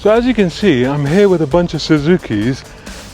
So as you can see, I'm here with a bunch of Suzukis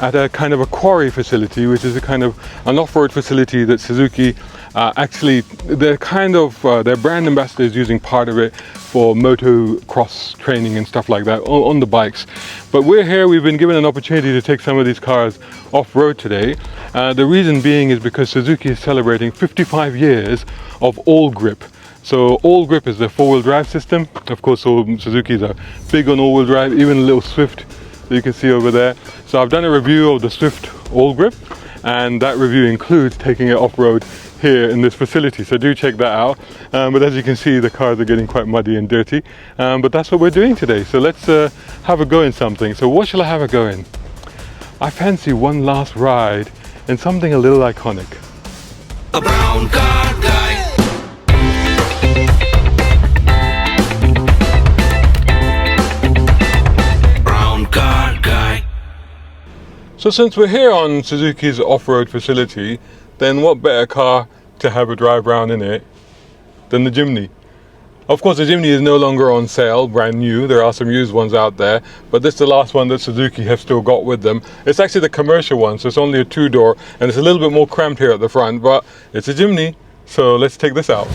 at a kind of a quarry facility, which is a kind of an off-road facility that Suzuki actually, they're kind of, their brand ambassador is using part of it for motocross training and stuff like that on the bikes. But we're here, we've been given an opportunity to take some of these cars off-road today. The reason being is because Suzuki is celebrating 55 years of ALLGRIP. So ALLGRIP is the four-wheel drive system. Of course, all Suzukis are big on all-wheel drive, even a little Swift that you can see over there. So I've done a review of the Swift ALLGRIP, and that review includes taking it off-road here in this facility, so do check that out. But as you can see, the cars are getting quite muddy and dirty, but that's what we're doing today. So let's have a go in something. So what shall I have a go in? I fancy one last ride in something a little iconic. A brown car guy. Brown car guy. So since we're here on Suzuki's off-road facility, then what better car to have a drive around in it than the Jimny? Of course, the Jimny is no longer on sale, brand new. There are some used ones out there, but this is the last one that Suzuki have still got with them. It's actually the commercial one, so it's only a two-door, and it's a little bit more cramped here at the front, but it's a Jimny, so let's take this out.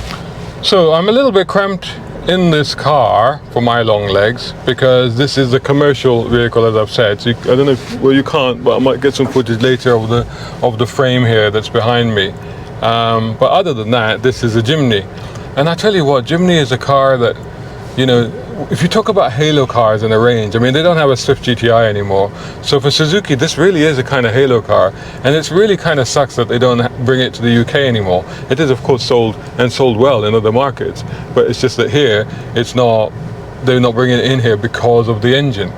So I'm a little bit cramped in this car for my long legs because this is a commercial vehicle, as I've said. So I don't know if, well, you can't, but I might get some footage later of the frame here that's behind me. But other than that, this is a Jimny. And I tell you what, Jimny is a car that, you know, if you talk about halo cars in the range, I mean, they don't have a Swift GTI anymore. So for Suzuki, this really is a kind of halo car. And it's really kind of sucks that they don't bring it to the UK anymore. It is, of course, sold and sold well in other markets. But it's just that here, it's not, they're not bringing it in here because of the engine.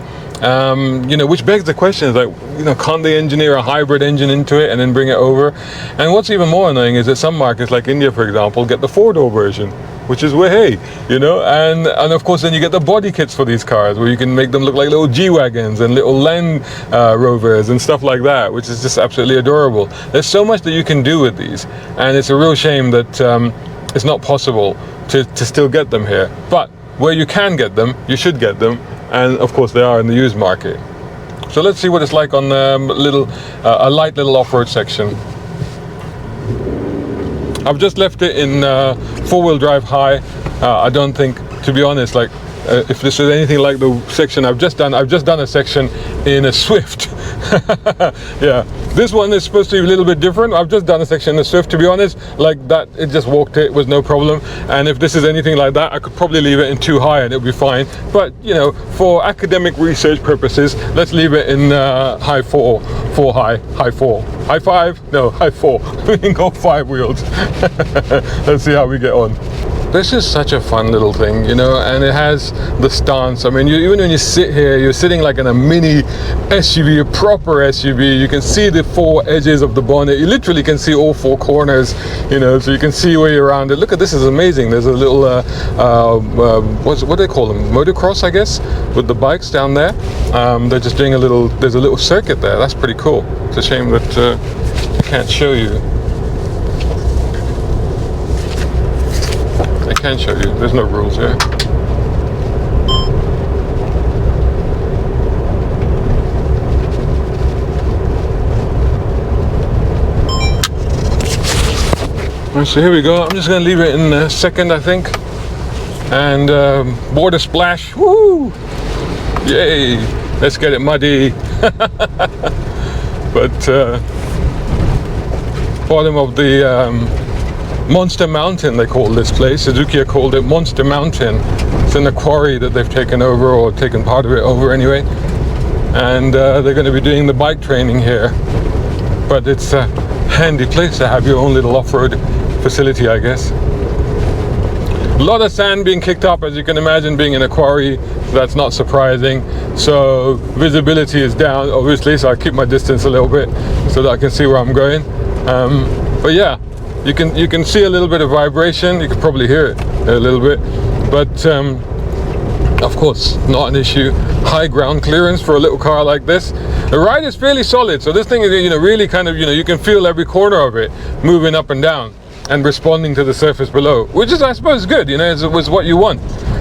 You know, which begs the question, is like, you know, can't they engineer a hybrid engine into it and then bring it over? And what's even more annoying is that some markets, like India, for example, get the four-door version, which is, well, hey, you know, and of course then you get the body kits for these cars where you can make them look like little G-Wagons and little Land Rovers and stuff like that, which is just absolutely adorable. There's so much that you can do with these, and it's a real shame that it's not possible to still get them here. But where you can get them, you should get them, and of course they are in the used market. So let's see what it's like on a light little off-road section. I've just left it in four-wheel drive high. I don't think, to be honest, like if this is anything like the section I've just done a section in a Swift. Yeah, this one is supposed to be a little bit different. I've just done a section in a Swift, to be honest, like that. It just walked it was no problem. And if this is anything like that, I could probably leave it in too high and it'll be fine. But you know, for academic research purposes, let's leave it in high four, high five, no, high four. We can go 5 wheels. Let's see how we get on. This is such a fun little thing, you know, and it has the stance. I mean, even when you sit here, you're sitting like in a mini SUV, a proper SUV. You can see the 4 edges of the bonnet. You literally can see all 4 corners, you know, so you can see where you're around it. Look at this, is amazing. There's a little, what do they call them? Motocross, I guess, with the bikes down there. They're just doing there's a little circuit there. That's pretty cool. It's a shame that I can't show you. I can show you, there's no rules here. Right, so here we go. I'm just going to leave it in a second, I think. And border splash, woo! Yay! Let's get it muddy. But bottom of the Monster Mountain, they call this place. Suzuki called it Monster Mountain. It's in a quarry that they've taken over, or taken part of it over anyway. And they're going to be doing the bike training here. But it's a handy place to have your own little off-road facility, I guess. A lot of sand being kicked up, as you can imagine, being in a quarry. So that's not surprising. So visibility is down, obviously, so I keep my distance a little bit so that I can see where I'm going. But yeah, you can see a little bit of vibration. You can probably hear it a little bit, but of course not an issue. High ground clearance for a little car like this. The ride is fairly solid, so this thing is, you know, really kind of, you know, you can feel every corner of it moving up and down and responding to the surface below, which is, I suppose, good. You know, it was what you want.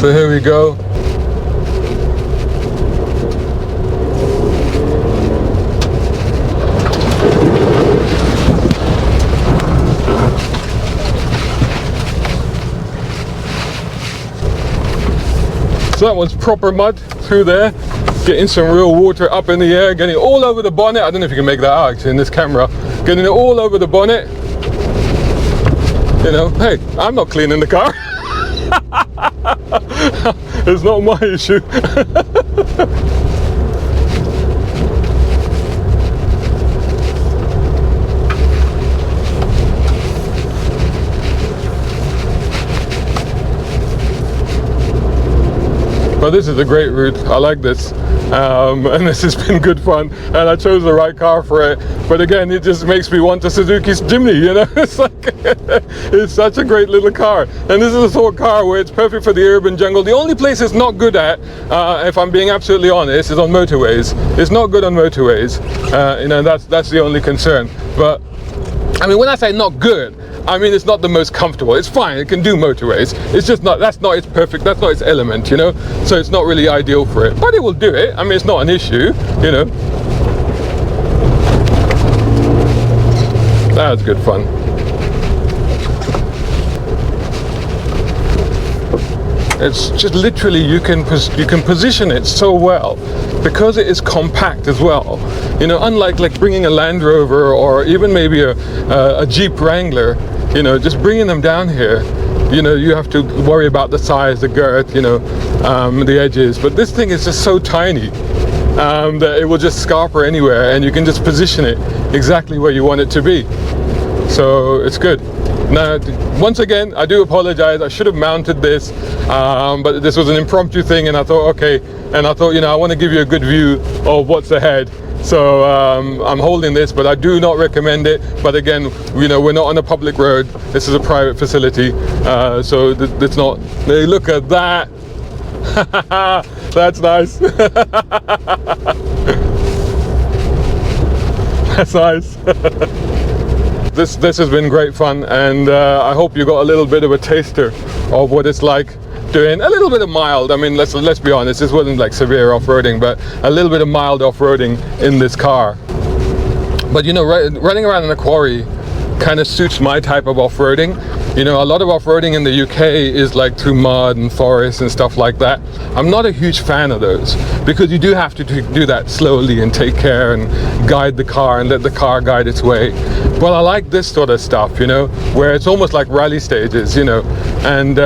So here we go. So that was proper mud through there, getting some real water up in the air, getting it all over the bonnet. I don't know if you can make that out actually in this camera. Getting it all over the bonnet. You know, hey, I'm not cleaning the car. It's not my issue. But this is a great route. I like this, and this has been good fun. And I chose the right car for it. But again, it just makes me want a Suzuki's Jimny. You know, it's like it's such a great little car. And this is the sort of car where it's perfect for the urban jungle. The only place it's not good at, if I'm being absolutely honest, is on motorways. It's not good on motorways. You know, that's the only concern. But I mean, when I say not good, I mean it's not the most comfortable. It's fine, it can do motorways. It's just not, that's not its perfect, that's not its element, you know. So it's not really ideal for it, but it will do it. I mean, it's not an issue, you know. That's good fun. It's just literally, you can position it so well because it is compact as well. You know, unlike like bringing a Land Rover or even maybe a Jeep Wrangler, you know, just bringing them down here, you know, you have to worry about the size, the girth, you know, the edges. But this thing is just so tiny that it will just scarper anywhere, and you can just position it exactly where you want it to be. So it's good. Now, once again, I do apologize. I should have mounted this, but this was an impromptu thing, and I thought, okay, and I thought, you know, I want to give you a good view of what's ahead. So I'm holding this, but I do not recommend it. But again, you know, we're not on a public road. This is a private facility, so it's not. Hey, look at that. That's nice. That's nice. This has been great fun, and I hope you got a little bit of a taster of what it's like doing a little bit of mild. I mean, let's be honest, this wasn't like severe off-roading, but a little bit of mild off-roading in this car. But you know, running around in a quarry kind of suits my type of off-roading. You know, a lot of off-roading in the UK is like through mud and forests and stuff like that. I'm not a huge fan of those, because you do have to do that slowly and take care and guide the car and let the car guide its way. But I like this sort of stuff, you know, where it's almost like rally stages, you know, and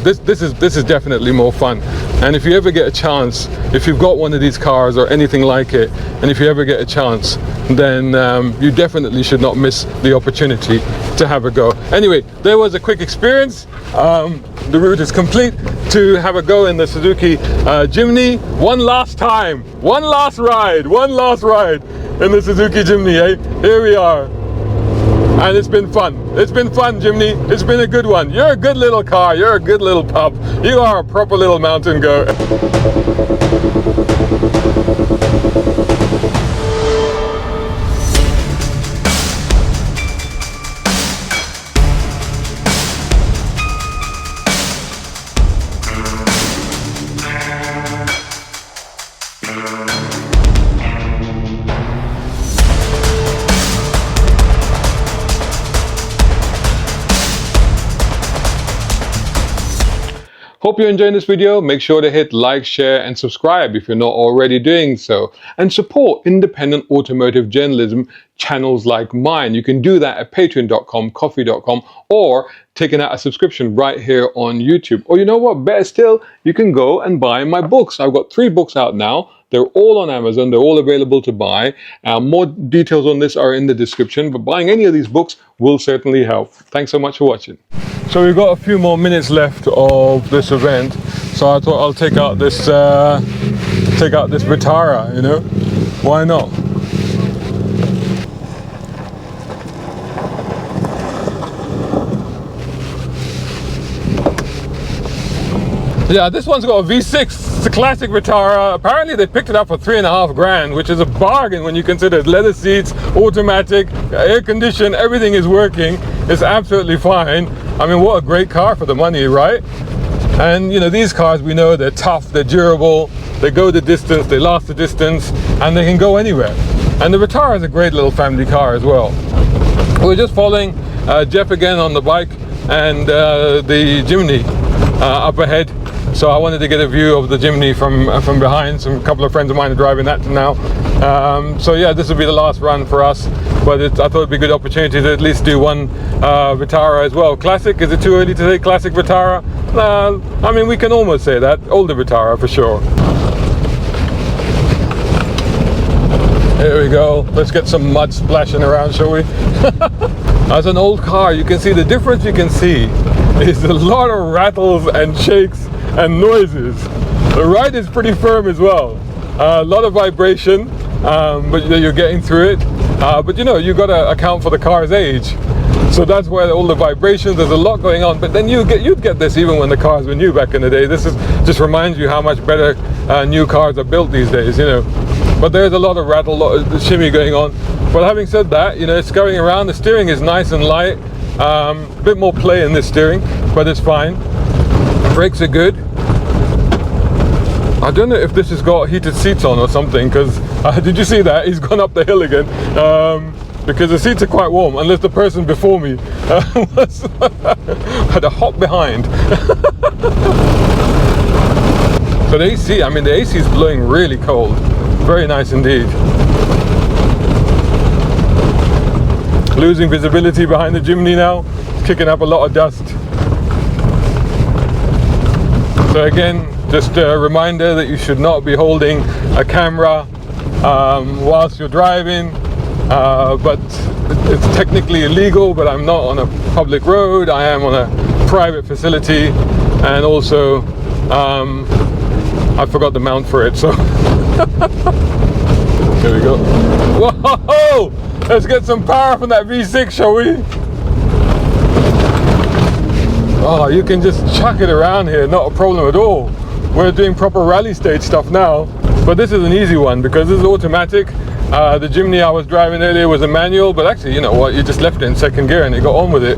this is definitely more fun. And if you ever get a chance, if you've got one of these cars or anything like it, and if you ever get a chance, then you definitely should not miss the opportunity to have a go. Anyway, there was a quick experience. The route is complete to have a go in the Suzuki Jimny. One last time, one last ride in the Suzuki Jimny, eh? Here we are. And it's been fun. It's been fun, Jimny. It's been a good one. You're a good little car. You're a good little pup. You are a proper little mountain goat. Hope you're enjoying this video. Make sure to hit like, share and subscribe if you're not already doing so. And support independent automotive journalism channels like mine. You can do that at patreon.com, coffee.com, or taking out a subscription right here on YouTube. Or you know what, better still, you can go and buy my books. I've got 3 books out now. They're all on Amazon. They're all available to buy. More details on this are in the description, but buying any of these books will certainly help. Thanks so much for watching. So we've got a few more minutes left of this event, so I thought I'll take out this Vitara, you know, why not? Yeah, this one's got a V6. It's a classic Vitara. Apparently they picked it up for $3.5 grand, which is a bargain when you consider leather seats, automatic, air conditioned, everything is working. It's absolutely fine. I mean, what a great car for the money, right? And you know, these cars, we know they're tough, they're durable, they go the distance, they last the distance, and they can go anywhere. And the Vitara is a great little family car as well. We're just following Jeff again on the bike, and the Jimny up ahead. So I wanted to get a view of the Jimny from behind. A couple of friends of mine are driving that now. So yeah, this will be the last run for us, but I thought it'd be a good opportunity to at least do one Vitara as well. Classic, is it too early to say classic Vitara? I mean, we can almost say that. Older Vitara for sure. Here we go. Let's get some mud splashing around, shall we? As an old car, you can see the difference. You can see is a lot of rattles and shakes and noises. The ride is pretty firm as well. A lot of vibration, but you're getting through it. But you know, you got to account for the car's age. So that's where all the vibrations, there's a lot going on. But then you'd get this even when the cars were new back in the day. This just reminds you how much better new cars are built these days, you know. But there's a lot of rattle, lot of shimmy going on. But having said that, you know, it's going around. The steering is nice and light. A bit more play in this steering, but it's fine. Brakes are good. I don't know if this has got heated seats on or something, because did you see that? He's gone up the hill again. Because the seats are quite warm, unless the person before me had a hop behind. So the AC, I mean, the AC is blowing really cold. Very nice indeed. Losing visibility behind the Jimny now, kicking up a lot of dust. So again, just a reminder that you should not be holding a camera whilst you're driving. But it's technically illegal, but I'm not on a public road. I am on a private facility, and also I forgot the mount for it, so here we go. Whoa! Let's get some power from that V6, shall we? Oh, you can just chuck it around here, not a problem at all. We're doing proper rally stage stuff now, but this is an easy one because this is automatic. The Jimny I was driving earlier was a manual, but actually, you know what, you just left it in second gear and it got on with it.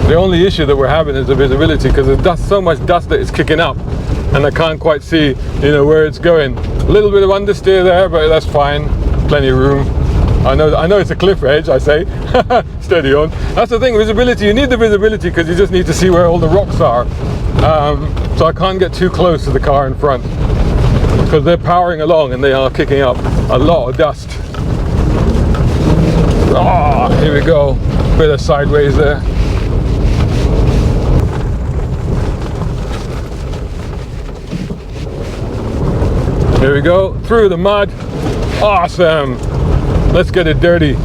The only issue that we're having is the visibility, because there's so much dust that it's kicking up and I can't quite see, you know, where it's going. A little bit of understeer there, but that's fine, plenty of room. I know it's a cliff edge, I say. Steady on. That's the thing, visibility, you need the visibility because you just need to see where all the rocks are. So I can't get too close to the car in front, because they're powering along and they are kicking up a lot of dust. Ah, here we go. Bit of sideways there. Here we go, through the mud. Awesome. Let's get it dirty.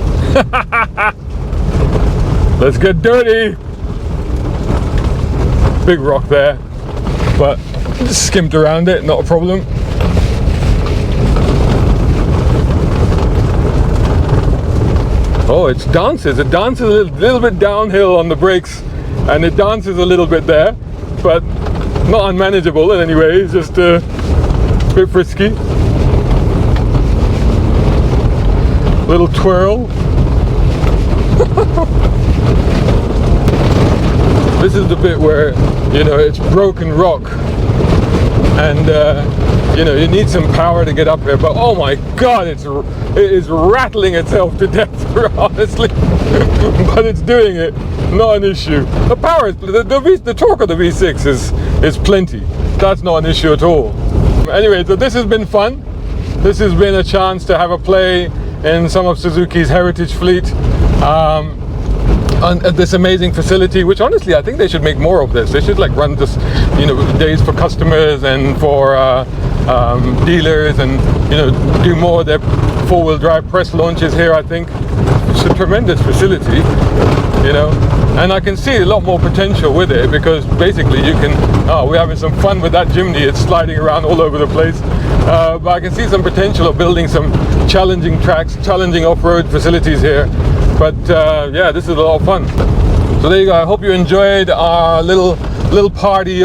Let's get dirty. Big rock there, but just skimmed around it, not a problem. Oh, it dances a little bit downhill on the brakes, and it dances a little bit there, but not unmanageable in any way. It's just a bit frisky. Little twirl. This is the bit where, you know, it's broken rock, and you know, you need some power to get up here. But oh my God, it is rattling itself to death, honestly. But it's doing it, not an issue. The power is the torque of the V6 is plenty. That's not an issue at all. Anyway, so this has been fun. This has been a chance to have a play in some of Suzuki's heritage fleet. And this amazing facility, which honestly I think they should make more of this. They should like run this, you know, days for customers and for dealers, and you know, do more of their four-wheel drive press launches here. I think it's a tremendous facility, you know, and I can see a lot more potential with it, because basically you can, we're having some fun with that Jimny. It's sliding around all over the place, but I can see some potential of building some challenging tracks, challenging off-road facilities here. But yeah, this is a lot of fun. So there you go. I hope you enjoyed our little party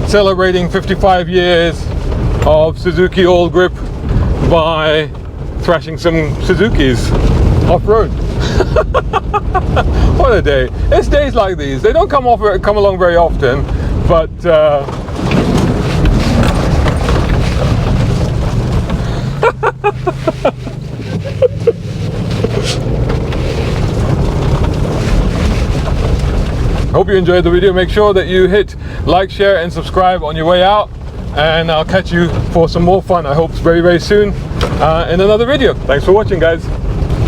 celebrating 55 years of Suzuki ALLGRIP by thrashing some Suzukis off-road. What a day. It's days like these. They don't come along very often, but Hope you enjoyed the video. Make sure that you hit like, share and subscribe on your way out, and I'll catch you for some more fun, I hope very soon, in another video. Thanks for watching, guys.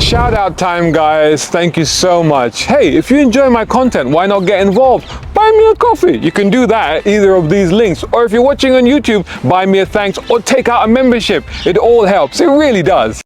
Shout out time, guys. Thank you so much. Hey, if you enjoy my content, why not get involved? Buy me a coffee. You can do that at either of these links, or if you're watching on YouTube, buy me a thanks or take out a membership. It all helps. It really does.